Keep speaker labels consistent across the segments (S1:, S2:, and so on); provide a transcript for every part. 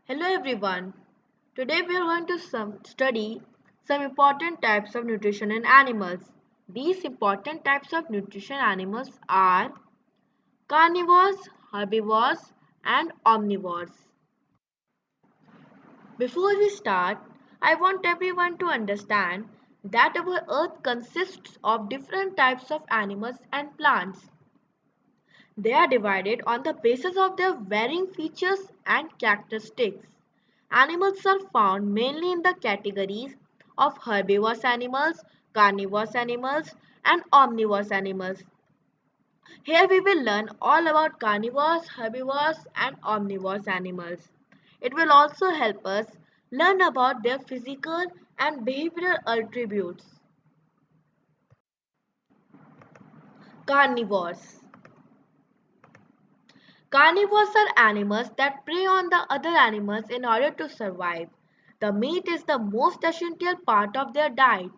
S1: Hello everyone. Today we are going to study some important types of nutrition in animals. These important types of nutrition animals are carnivores, herbivores and omnivores. Before we start, I want everyone to understand that our earth consists of different types of animals and plants. They are divided on the basis of their varying features and characteristics. Animals are found mainly in the categories of herbivorous animals, carnivorous animals, and omnivorous animals. Here we will learn all about carnivores, herbivores, and omnivorous animals. It will also help us learn about their physical and behavioral attributes. Carnivores. Carnivores are animals that prey on the other animals in order to survive. The meat is the most essential part of their diet.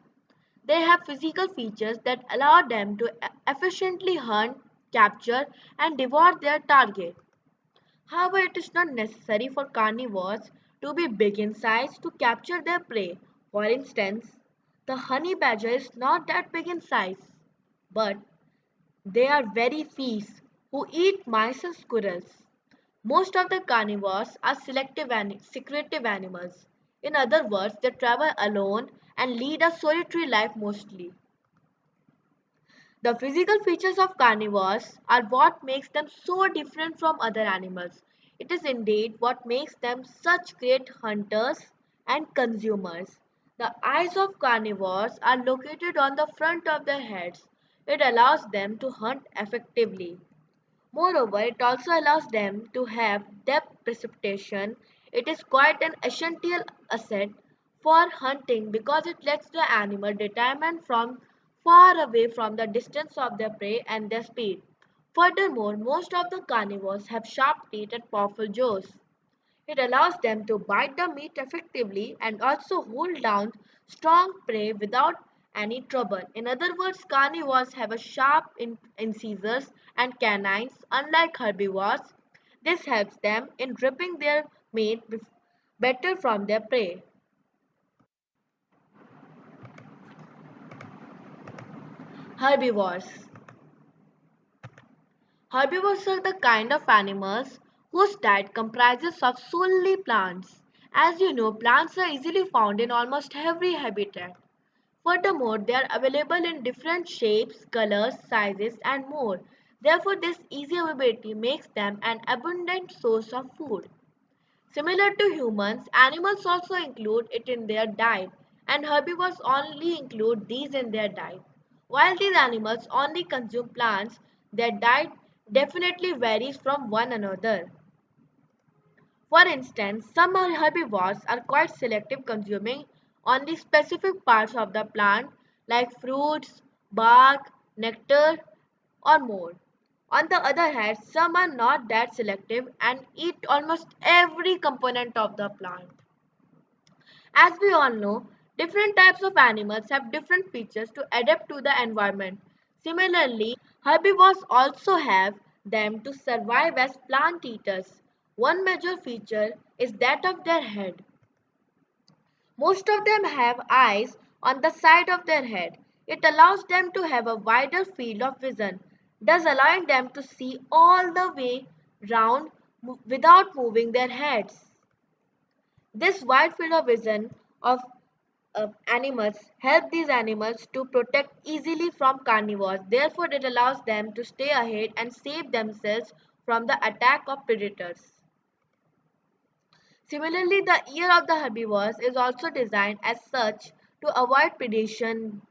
S1: They have physical features that allow them to efficiently hunt, capture, and devour their target. However, it is not necessary for carnivores to be big in size to capture their prey. For instance, the honey badger is not that big in size, but they are very fierce who eat mice and squirrels. Most of the carnivores are secretive animals. In other words, they travel alone and lead a solitary life mostly. The physical features of carnivores are what makes them so different from other animals. It is indeed what makes them such great hunters and consumers. The eyes of carnivores are located on the front of their heads. It allows them to hunt effectively. Moreover, it also allows them to have depth precipitation. It is quite an essential asset for hunting because it lets the animal determine from far away from the distance of their prey and their speed. Furthermore, most of the carnivores have sharp teeth and powerful jaws. It allows them to bite the meat effectively and also hold down strong prey without any trouble. In other words, carnivores have a sharp incisors and canines, unlike herbivores. This helps them in ripping their meat better from their prey. Herbivores. Herbivores are the kind of animals whose diet comprises of solely plants. As you know, plants are easily found in almost every habitat. Furthermore, they are available in different shapes, colors, sizes, and more. Therefore, this easy availability makes them an abundant source of food. Similar to humans, animals also include it in their diet, and herbivores only include these in their diet. While these animals only consume plants, their diet definitely varies from one another. For instance, some herbivores are quite selective, consuming only specific parts of the plant like fruits, bark, nectar, or more. On the other hand, some are not that selective and eat almost every component of the plant. As we all know, different types of animals have different features to adapt to the environment. Similarly, herbivores also have them to survive as plant eaters. One major feature is that of their head. Most of them have eyes on the side of their head. It allows them to have a wider field of vision, thus allowing them to see all the way round without moving their heads. This wide field of vision of animals help these animals to protect easily from carnivores. Therefore, it allows them to stay ahead and save themselves from the attack of predators. Similarly, the ear of the herbivores is also designed as such to avoid predation.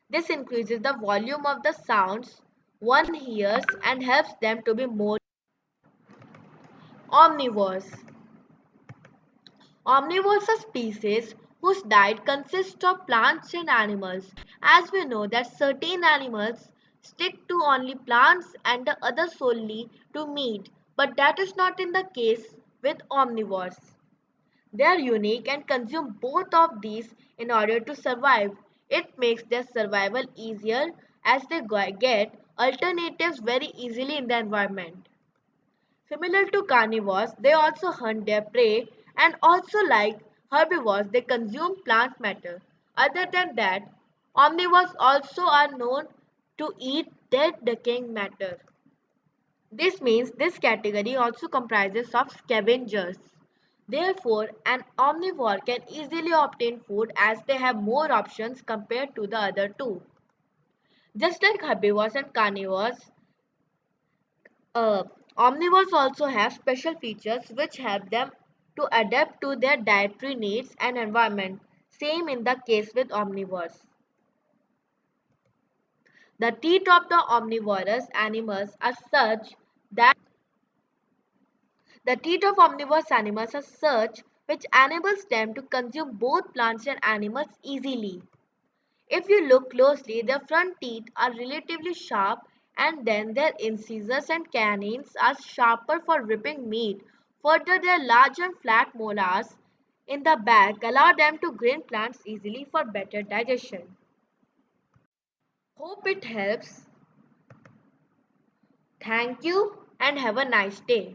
S1: This increases the volume of the sounds one hears and helps them to be more omnivores. Omnivores are species whose diet consists of plants and animals. As we know that certain animals stick to only plants and the others solely to meat, but that is not in the case with omnivores. They are unique and consume both of these in order to survive. It makes their survival easier as they get alternatives very easily in the environment. Similar to carnivores, they also hunt their prey And also, like herbivores, they consume plant matter. Other than that, omnivores also are known to eat dead decaying matter. This means this category also comprises of scavengers. Therefore, an omnivore can easily obtain food as they have more options compared to the other two. Just like herbivores and carnivores, uh, omnivores also have special features which help them to adapt to their dietary needs and environment. Same in the case with omnivores. The teeth of the omnivorous animals are such that the teeth of omnivorous animals are such which enables them to consume both plants and animals easily. If you look closely, their front teeth are relatively sharp and then their incisors and canines are sharper for ripping meat. Further, their large and flat molars in the back allow them to grind plants easily for better digestion. Hope it helps. Thank you and have a nice day.